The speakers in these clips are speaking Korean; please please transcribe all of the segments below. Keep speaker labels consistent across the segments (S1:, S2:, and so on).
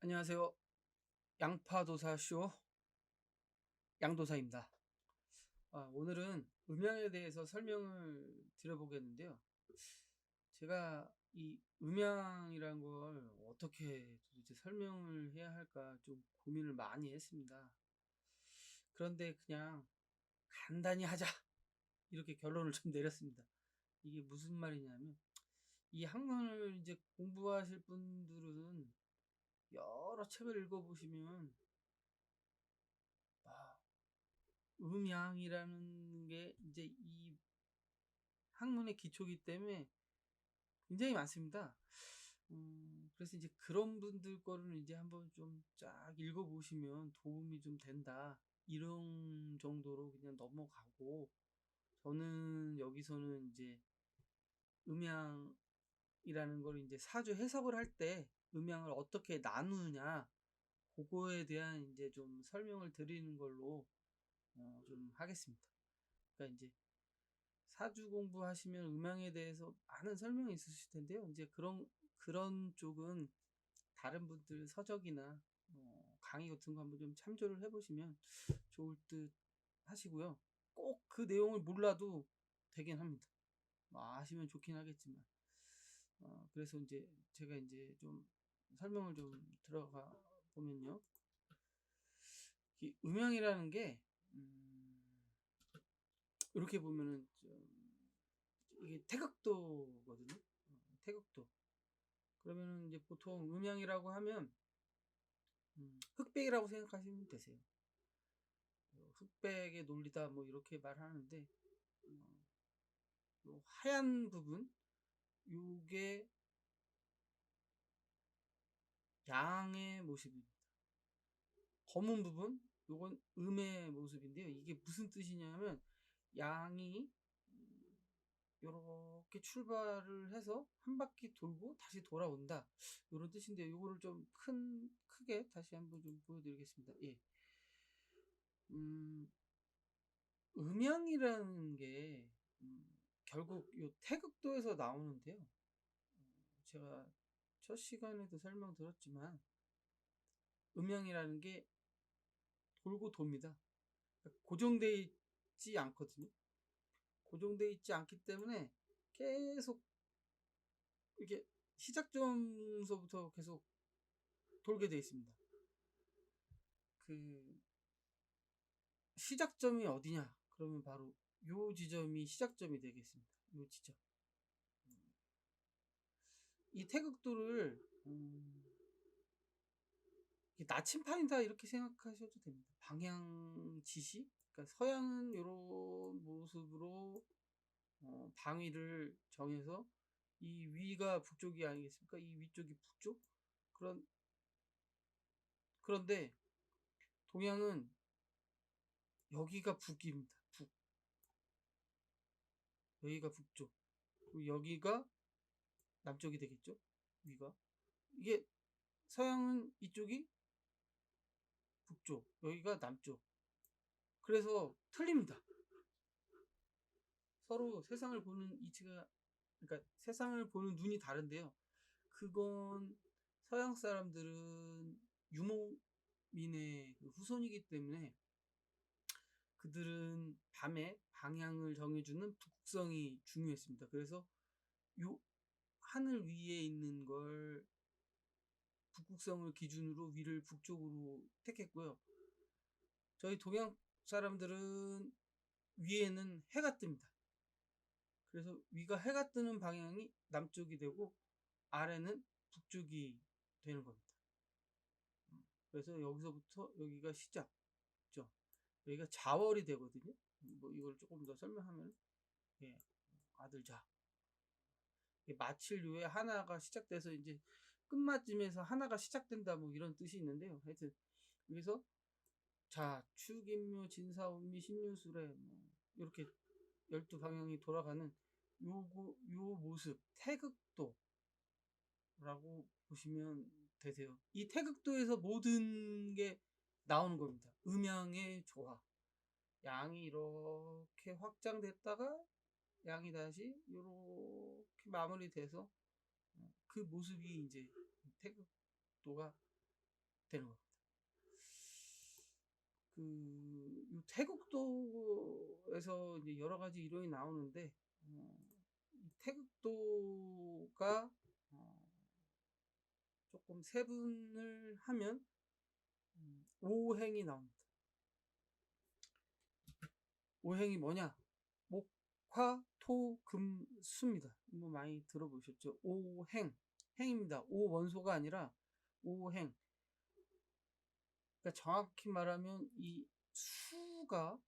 S1: 안녕하세요. 양파도사쇼 양도사입니다. 오늘은 음향에 대해서 설명을 드려보겠는데요. 제가 이 음향이란 걸 어떻게 도대체 설명을 해야 할까 좀 고민을 많이 했습니다. 그런데 그냥 간단히 하자 이렇게 결론을 좀 내렸습니다. 이게 무슨 말이냐면 이 학문을 이제 공부하실 분들은 여러 책을 읽어보시면 아, 음향이라는 게 이제 이 학문의 기초이기 때문에 굉장히 많습니다. 그래서 이제 그런 분들 거를 이제 한번 좀 쫙 읽어보시면 도움이 좀 된다. 이런 정도로 그냥 넘어가고, 저는 여기서는 이제 음향이라는 걸 이제 사주 해석을 할 때 음향을 어떻게 나누느냐, 그거에 대한 이제 좀 설명을 드리는 걸로 좀 하겠습니다. 그러니까 이제 사주 공부하시면 음향에 대해서 많은 설명이 있으실 텐데요. 이제 그런 쪽은 다른 분들 서적이나 강의 같은 거 한번 좀 참조를 해보시면 좋을 듯 하시고요. 꼭 그 내용을 몰라도 되긴 합니다. 아시면 좋긴 하겠지만. 그래서 이제 제가 이제 좀 설명을 좀 들어가 보면요. 이 음향이라는 게 이렇게 보면은 이게 태극도거든요. 태극도. 그러면은 이제 보통 음양이라고 하면 흑백이라고 생각하시면 되세요. 흑백의 논리다 뭐 이렇게 말하는데 요 하얀 부분 요게 양의 모습입니다. 검은 부분 요건 음의 모습인데요. 이게 무슨 뜻이냐면 양이 이렇게 출발을 해서 한 바퀴 돌고 다시 돌아온다 이런 뜻인데 요거를 좀 크게 다시 한번 좀 보여드리겠습니다. 예. 음, 음양이라는 게 결국 요 태극도에서 나오는데요. 제가 첫 시간에도 설명드렸지만 음양이라는 게 돌고 돕니다. 그러니까 고정되어 있지 않거든요. 고정되어 있지 않기 때문에 계속 이렇게 시작점서부터 계속 돌게 되어 있습니다. 그 시작점이 어디냐? 그러면 바로 요 지점이 시작점이 되겠습니다. 요 지점. 이 태극도를 나침판이다 이렇게 생각하셔도 됩니다. 방향 지시. 그러니까 서양은 이런 모습으로 방위를 정해서 이 위가 북쪽이 아니겠습니까? 이 위쪽이 북쪽. 그런데 동양은 여기가 북입니다. 북. 여기가 북쪽. 그리고 여기가 남쪽이 되겠죠. 위가. 이게 서양은 이쪽이 북쪽, 여기가 남쪽. 그래서 틀립니다. 서로 세상을 보는 이치가, 그러니까 세상을 보는 눈이 다른데요. 그건 서양 사람들은 유목민의 후손이기 때문에 그들은 밤에 방향을 정해주는 북극성이 중요했습니다. 그래서 요 하늘 위에 있는 걸 북극성을 기준으로 위를 북쪽으로 택했고요. 저희 동양 사람들은 위에는 해가 뜹니다. 그래서 위가 해가 뜨는 방향이 남쪽이 되고 아래는 북쪽이 되는 겁니다. 그래서 여기서부터 여기가 시작죠. 여기가 자월이 되거든요. 뭐 이걸 조금 더 설명하면 예, 아들자. 마칠료에 하나가 시작돼서 이제 끝마쯤에서 하나가 시작된다 뭐 이런 뜻이 있는데요. 하여튼 여기서 자 축인묘 진사운미 신유술에 뭐 이렇게 12방향이 돌아가는 요 모습 태극도라고 보시면 되세요. 이 태극도에서 모든 게 나오는 겁니다. 음양의 조화. 양이 이렇게 확장됐다가 양이 다시 이렇게 마무리돼서 그 모습이 이제 태극도가 되는 겁니다. 이 태극도에서 이제 여러 가지 이론이 나오는데, 이 태극도가 조금 세분을 하면 5행이 나옵니다. 5행이 뭐냐? 목, 화, 토, 금, 수입니다. 뭐 많이 들어보셨죠? 5행, 행입니다. 5원소가 아니라 5행. 그러니까 정확히 말하면 이 수가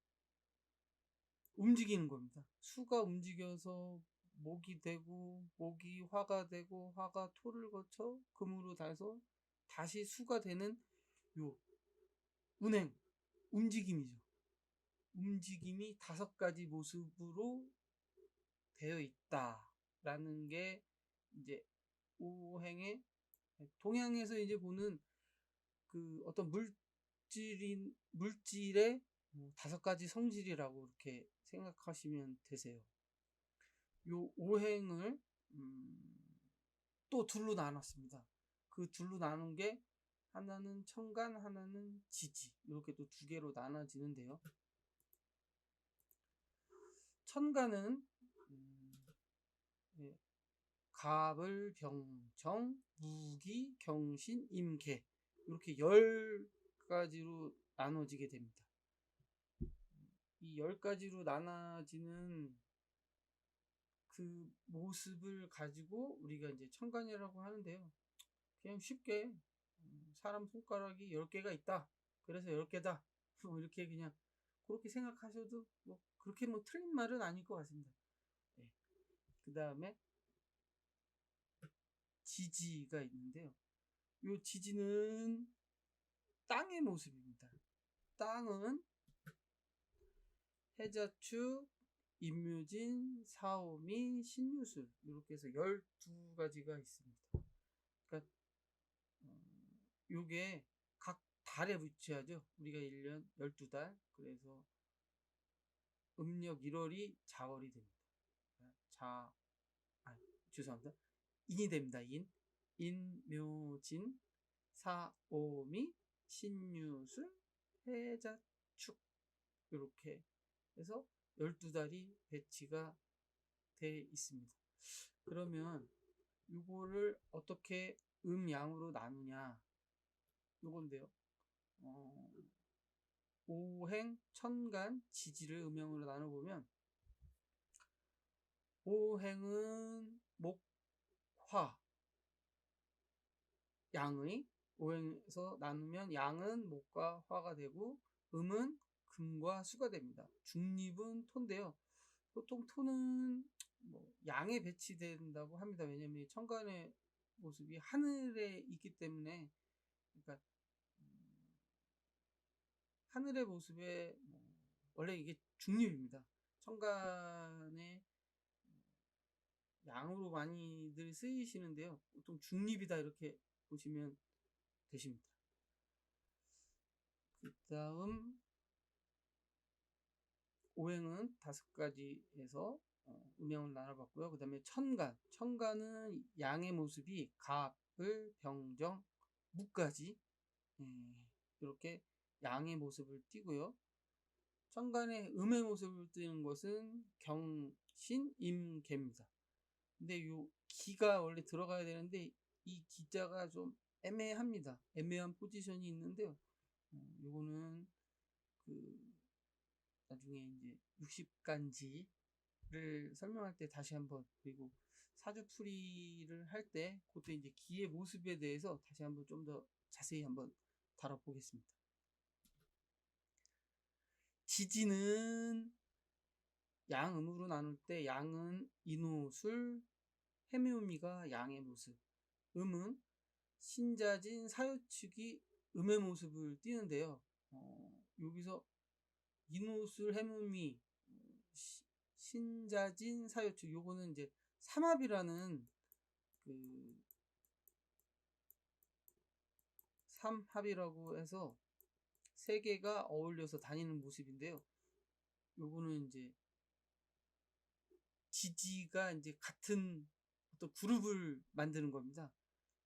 S1: 움직이는 겁니다. 수가 움직여서 목이 되고, 목이 화가 되고, 화가 토를 거쳐 금으로 닿아서 다시 수가 되는 요 운행, 움직임이죠. 움직임이 5가지 모습으로 되어 있다라는 게 이제 오행의, 동양에서 이제 보는 그 어떤 물질의 5가지 성질이라고 이렇게 생각하시면 되세요. 요 오행을 또 둘로 나눴습니다. 그 둘로 나눈 게 하나는 천간, 하나는 지지, 이렇게 또 2개로 나눠지는데요. 천간은 갑을, 병정, 무기, 경신, 임계, 이렇게 10가지로 나눠지게 됩니다. 이 10가지로 나눠지는 그 모습을 가지고 우리가 이제 천간이라고 하는데요. 그냥 쉽게 사람 손가락이 10개가 있다, 그래서 10개다, 뭐 이렇게 그냥 그렇게 생각하셔도 뭐 그렇게 뭐 틀린 말은 아닐 것 같습니다. 네. 그 다음에 지지가 있는데요. 이 지지는 땅의 모습입니다. 땅은 해자축, 임묘진, 사오미, 신유술, 이렇게 해서 12가지가 있습니다. 그러니까 요게 각 달에 위치하죠. 우리가 1년 12달, 그래서 음력 1월이 자월이 됩니다. 죄송합니다. 인이 됩니다. 인묘진, 사오미, 신유술, 해자축, 이렇게 해서 12달이 배치가 돼 있습니다. 그러면 이거를 어떻게 음양으로 나누냐, 요건데요. 오행, 천간, 지지를 음양으로 나눠보면, 오행은 목, 화, 양의, 오행에서 나누면 양은 목과 화가 되고, 음은 금과 수가 됩니다. 중립은 토인데요. 보통 토는 뭐 양에 배치된다고 합니다. 왜냐면 천간의 모습이 하늘에 있기 때문에, 그러니까 하늘의 모습에 원래 이게 중립입니다. 천간에 양으로 많이들 쓰이시는데요. 보통 중립이다 이렇게 보시면 되십니다. 그 다음 오행은 5가지에서 음양을 나눠봤고요. 그 다음에 천간은 양의 모습이 갑을, 병정, 무까지 이렇게 양의 모습을 띠고요. 천간에 음의 모습을 띠는 것은 경신, 임계입니다. 근데 요 기가 원래 들어가야 되는데 이 기자가 좀 애매합니다. 애매한 포지션이 있는데요. 요거는 나중에 이제 60간지를 설명할 때 다시 한번, 그리고 사주풀이를 할 때 그때 이제 기의 모습에 대해서 다시 한번 좀 더 자세히 한번 다뤄보겠습니다. 지지는 양음으로 나눌 때 양은 인호술, 해묘미가 양의 모습, 음은 신자진, 사유축이 음의 모습을 띠는데요. 여기서 인호술, 해묘미, 신자진, 사유축, 요거는 이제 삼합이라는 그 삼합이라고 해서 3개가 어울려서 다니는 모습인데요. 요거는 이제 지지가 이제 같은 어떤 그룹을 만드는 겁니다.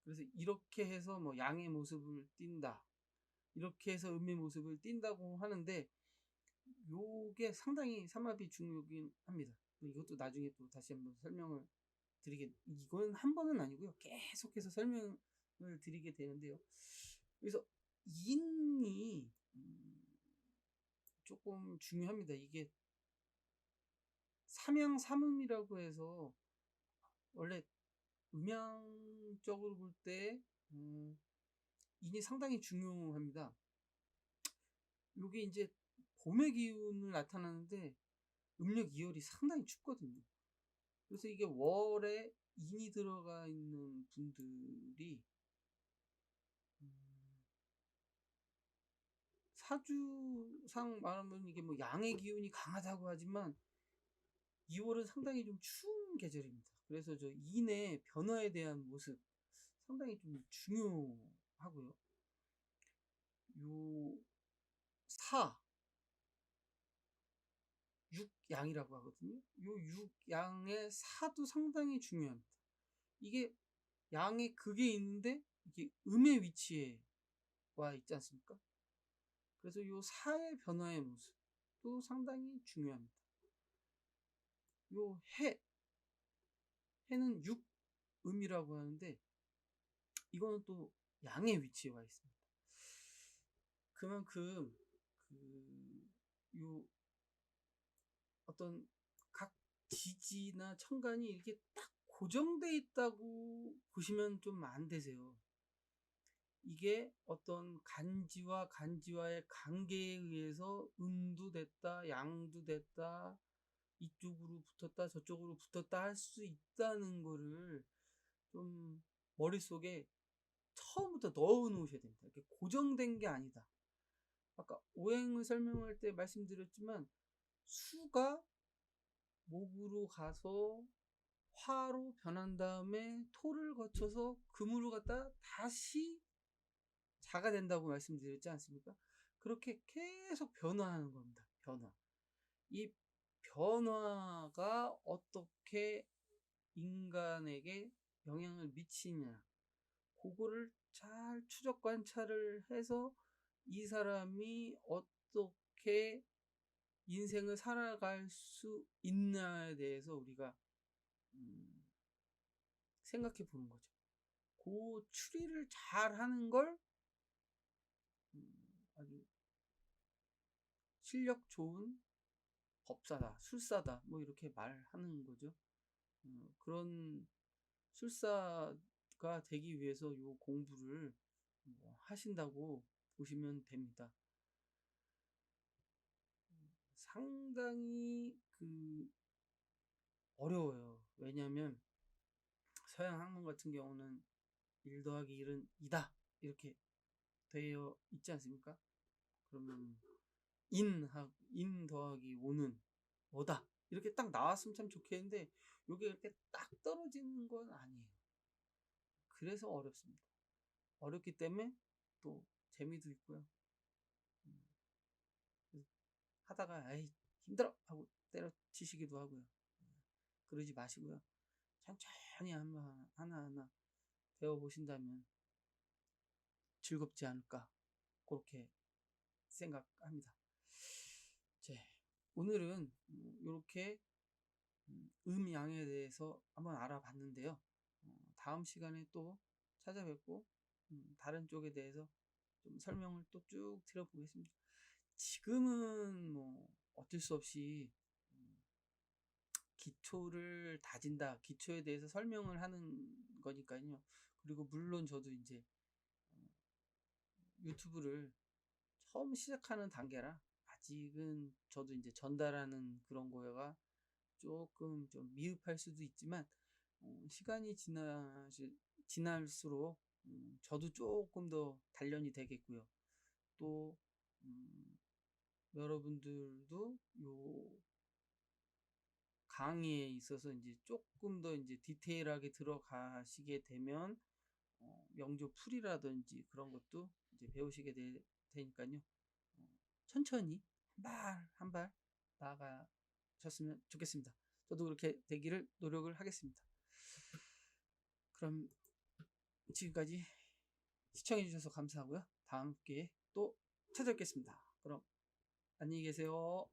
S1: 그래서 이렇게 해서 뭐 양의 모습을 띈다, 이렇게 해서 음의 모습을 띈다고 하는데 요게 상당히 삼합이 중요하긴 합니다. 이것도 나중에 또 다시 한번 설명을 이건 한 번은 아니고요. 계속해서 설명을 드리게 되는데요. 그래서 인이 조금 중요합니다. 이게 삼양삼음이라고 해서 원래 음양적으로 볼 때 인이 상당히 중요합니다. 요게 이제 봄의 기운을 나타나는데 음력 2월이 상당히 춥거든요. 그래서 이게 월에 인이 들어가 있는 분들이 사주상 말하면 이게 뭐 양의 기운이 강하다고 하지만 2월은 상당히 좀 추운 계절입니다. 그래서 저 인의 변화에 대한 모습 상당히 좀 중요하고요. 요 사, 육양이라고 하거든요. 요 육양의 사도 상당히 중요합니다. 이게 양의 극에 있는데 이게 음의 위치에 와 있지 않습니까? 그래서 요 사의 변화의 모습도 상당히 중요합니다. 요 해는 육음이라고 하는데 이거는 또 양의 위치에 와 있습니다. 그만큼 요 어떤 각 지지나 천간이 이렇게 딱 고정돼 있다고 보시면 좀 안 되세요. 이게 어떤 간지와의 관계에 의해서 음도 됐다, 양도 됐다, 이쪽으로 붙었다, 저쪽으로 붙었다 할 수 있다는 거를 좀 머릿속에 처음부터 넣어 놓으셔야 됩니다. 이렇게 고정된 게 아니다. 아까 오행을 설명할 때 말씀드렸지만 수가 목으로 가서 화로 변한 다음에 토를 거쳐서 금으로 갔다 다시 자가 된다고 말씀드렸지 않습니까? 그렇게 계속 변화하는 겁니다. 변화. 이 변화가 어떻게 인간에게 영향을 미치냐. 그거를 잘 추적 관찰을 해서 이 사람이 어떻게 인생을 살아갈 수 있냐에 대해서 우리가 생각해 보는 거죠. 그 추리를 잘 하는 걸 아주 실력 좋은 법사다, 술사다, 뭐 이렇게 말하는 거죠. 그런 술사가 되기 위해서 요 공부를 하신다고 보시면 됩니다. 상당히 어려워요. 왜냐하면 서양 학문 같은 경우는 1 더하기 1은 2다 이렇게 되어 있지 않습니까? 그러면 인 더하기 5는 뭐다 이렇게 딱 나왔으면 참 좋겠는데 이게 이렇게 딱 떨어지는 건 아니에요. 그래서 어렵습니다. 어렵기 때문에 또 재미도 있고요. 하다가 아이 힘들어 하고 때려치시기도 하고요. 그러지 마시고요. 천천히 하나하나 배워보신다면 즐겁지 않을까 그렇게 생각합니다. 오늘은 이렇게 음양에 대해서 한번 알아봤는데요. 다음 시간에 또 찾아뵙고 다른 쪽에 대해서 좀 설명을 또 쭉 드려보겠습니다. 지금은 뭐 어쩔 수 없이 기초를 다진다, 기초에 대해서 설명을 하는 거니까요. 그리고 물론 저도 이제 유튜브를 처음 시작하는 단계라 아직은 저도 이제 전달하는 그런 거가 조금 좀 미흡할 수도 있지만 시간이 지날수록 저도 조금 더 단련이 되겠고요. 또 여러분들도 요 강의에 있어서 이제 조금 더 이제 디테일하게 들어가시게 되면 명조 풀이라든지 그런 것도 이제 배우시게 되니까요. 천천히 한 발 나아가셨으면 좋겠습니다. 저도 그렇게 되기를 노력을 하겠습니다. 그럼 지금까지 시청해 주셔서 감사하고요. 다음 기회에 또 찾아뵙겠습니다. 그럼 안녕히 계세요.